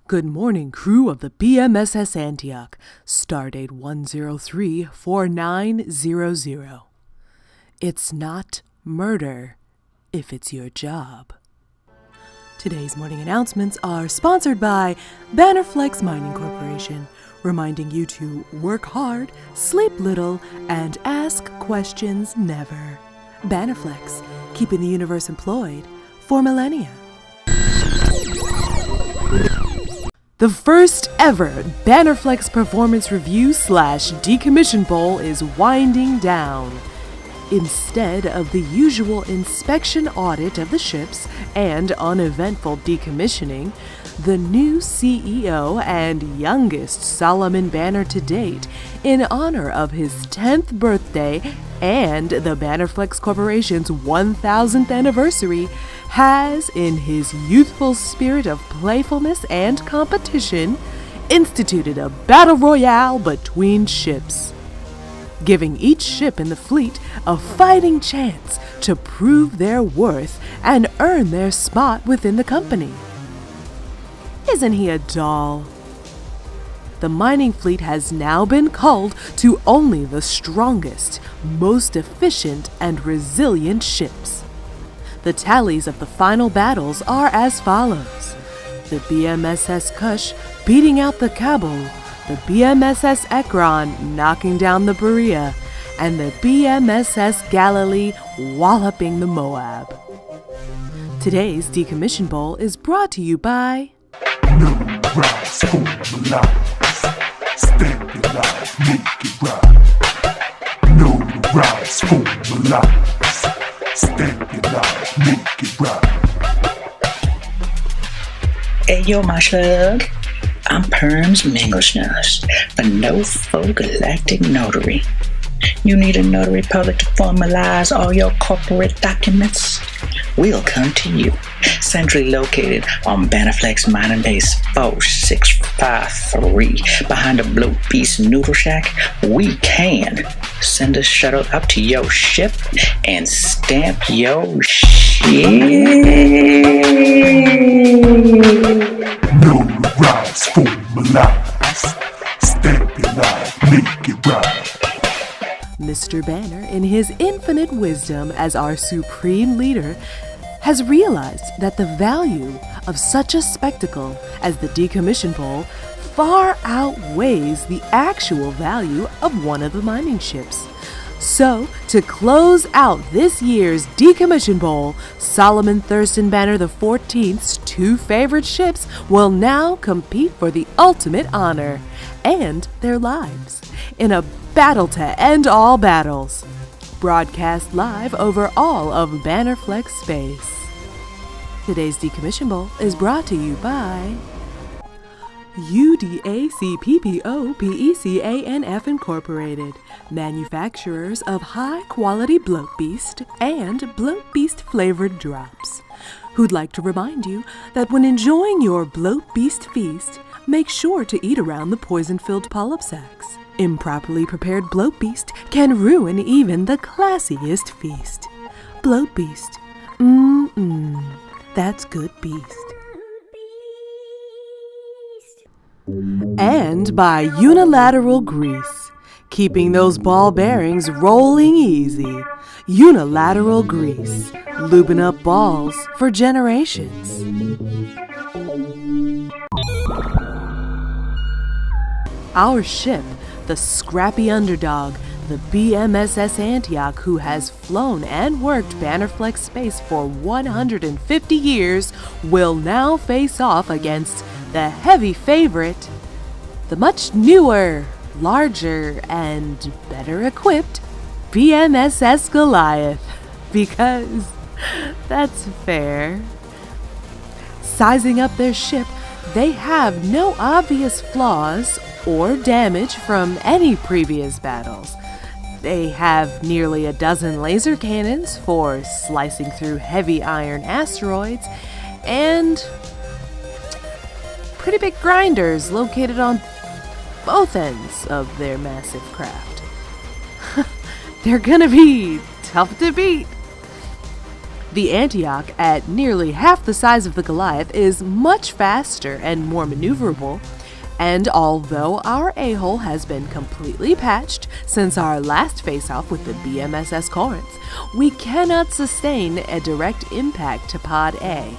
Good morning, crew of the BMSS Antioch, stardate 1034900. It's not murder if it's your job. Today's morning announcements are sponsored by Bannerflex Mining Corporation, reminding you to work hard, sleep little, and ask questions never. Bannerflex, keeping the universe employed for millennia. The first ever Bannerflex Performance Review / Decommission Bowl is winding down. Instead of the usual inspection audit of the ships and uneventful decommissioning, the new CEO and youngest Solomon Banner to date, in honor of his 10th birthday and the Bannerflex Corporation's 1000th anniversary, has, in his youthful spirit of playfulness and competition, instituted a battle royale between ships, giving each ship in the fleet a fighting chance to prove their worth and earn their spot within the company. Isn't he a doll? The mining fleet has now been culled to only the strongest, most efficient, and resilient ships. The tallies of the final battles are as follows: the BMSS Kush beating out the Kabul, the BMSS Ekron knocking down the Berea, and the BMSS Galilee walloping the Moab. Today's Decommission Bowl is brought to you by No rise for the lies. Stand your life, make it right. No rise for the lies. Stand your life, make it right. Hey yo, my slug. I'm Perms Mingleschnuss, the No-Fo Galactic Notary. You need a notary public to formalize all your corporate documents? We'll come to you. Centrally located on Bannerflex Mining Base 4653 behind the Bloat Beast Noodle Shack, we can send a shuttle up to your ship and stamp your shit. No rise for the lies. Stamp your life, make it right. Mr. Banner, in his infinite wisdom as our supreme leader, has realized that the value of such a spectacle as the Decommission Bowl far outweighs the actual value of one of the mining ships. So, to close out this year's Decommission Bowl, Solomon Thurston Banner the 14th's two favorite ships will now compete for the ultimate honor and their lives in a battle to end all battles, broadcast live over all of Bannerflex space. Today's Decommission Bowl is brought to you by UDACPPOPECANF Incorporated, manufacturers of high-quality Bloat Beast and Bloat Beast flavored drops, who'd like to remind you that when enjoying your Bloat Beast feast, make sure to eat around the poison-filled polyp sacs. Improperly prepared Bloat Beast can ruin even the classiest feast. Bloat Beast. That's good beast. And by Unilateral Grease, keeping those ball bearings rolling easy. Unilateral Grease, lubing up balls for generations. Our ship, the scrappy underdog, the BMSS Antioch, who has flown and worked Bannerflex space for 150 years, will now face off against the heavy favorite, the much newer, larger, and better equipped BMSS Goliath, because that's fair. Sizing up their ship, they have no obvious flaws or damage from any previous battles. They have nearly a dozen laser cannons for slicing through heavy iron asteroids, and pretty big grinders located on both ends of their massive craft. They're gonna be tough to beat. The Antioch, at nearly half the size of the Goliath, is much faster and more maneuverable. And although our a-hole has been completely patched since our last face-off with the BMSS Corinth, we cannot sustain a direct impact to Pod A.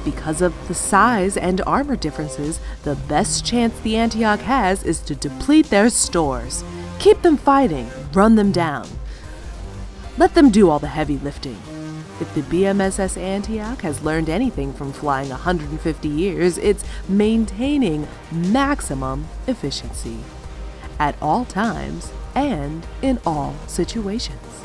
Because of the size and armor differences, the best chance the Antioch has is to deplete their stores. Keep them fighting, run them down. Let them do all the heavy lifting. If the BMSS Antioch has learned anything from flying 150 years, it's maintaining maximum efficiency at all times and in all situations.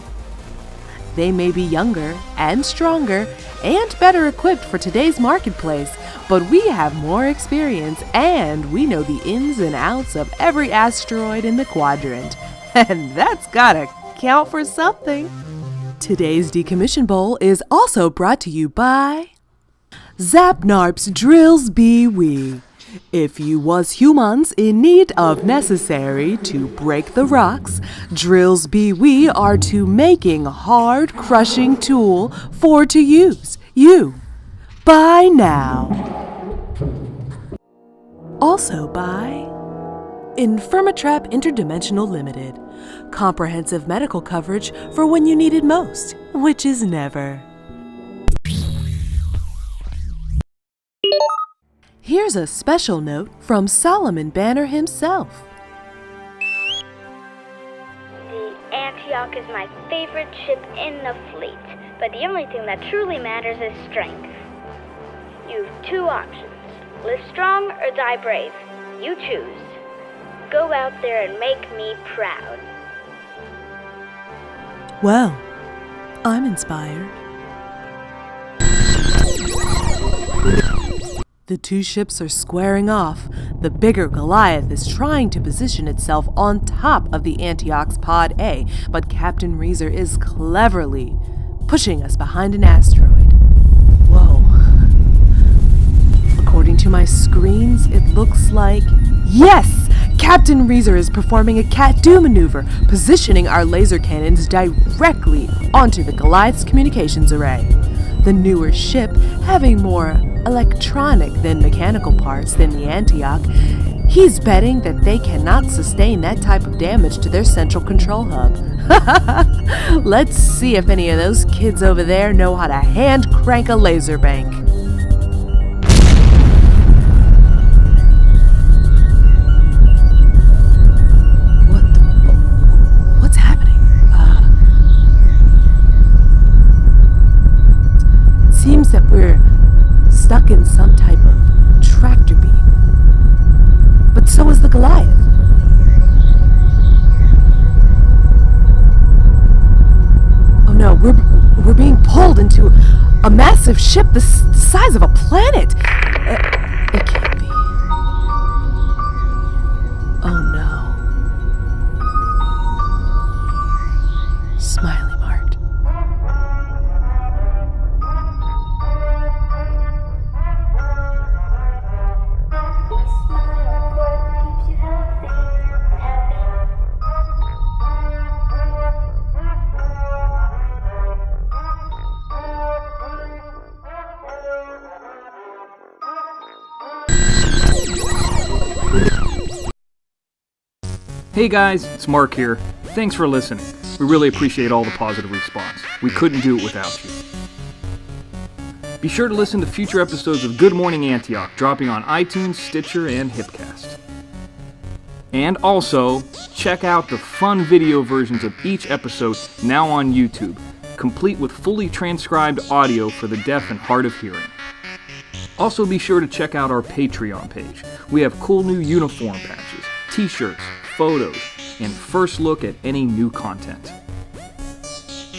They may be younger and stronger and better equipped for today's marketplace, but we have more experience and we know the ins and outs of every asteroid in the quadrant. And that's gotta count for something. Today's Decommission Bowl is also brought to you by Zapnarps Drills Be We. If you was humans in need of necessary to break the rocks, drills be we are to making hard crushing tool for to use you. Buy now. Also by Infirmatrap Interdimensional Limited. Comprehensive medical coverage for when you need it most, which is never. Here's a special note from Solomon Banner himself. The Antioch is my favorite ship in the fleet, but the only thing that truly matters is strength. You've two options, live strong or die brave. You choose. Go out there and make me proud. Well, I'm inspired. The two ships are squaring off. The bigger Goliath is trying to position itself on top of the Antioch's Pod A, but Captain Reezer is cleverly pushing us behind an asteroid. Whoa. According to my screens, it looks like... Yes! Captain Reezer is performing a cat-do maneuver, positioning our laser cannons directly onto the Goliath's communications array. The newer ship, having more electronic than mechanical parts than the Antioch, he's betting that they cannot sustain that type of damage to their central control hub. Let's see if any of those kids over there know how to hand crank a laser bank. What's happening? Seems that we're stuck in some type of tractor beam. But so is the Goliath. Oh no, we're being pulled into a massive ship the size of a planet. It can't be. Oh no. Smiley Mart. Hey guys, it's Mark here. Thanks for listening. We really appreciate all the positive response. We couldn't do it without you. Be sure to listen to future episodes of Good Morning Antioch, dropping on iTunes, Stitcher, and Hipcast. And also, check out the fun video versions of each episode now on YouTube, complete with fully transcribed audio for the deaf and hard of hearing. Also be sure to check out our Patreon page. We have cool new uniform patches, t-shirts, photos, and first look at any new content.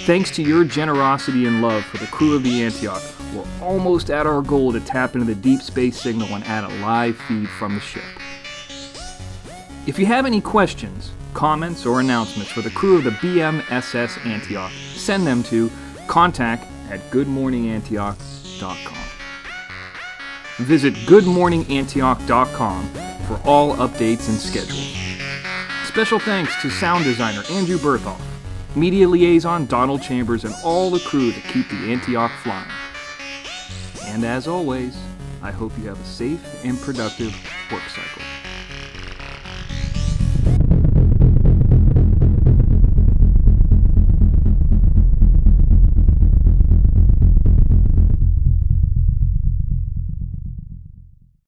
Thanks to your generosity and love for the crew of the Antioch, we're almost at our goal to tap into the deep space signal and add a live feed from the ship. If you have any questions, comments, or announcements for the crew of the BMSS Antioch, send them to contact@goodmorningantioch.com. Visit goodmorningantioch.com for all updates and schedules. Special thanks to sound designer Andrew Berthoff. Media Liaison Donald Chambers, and all the crew that keep the Antioch flying. And as always, I hope you have a safe and productive work cycle.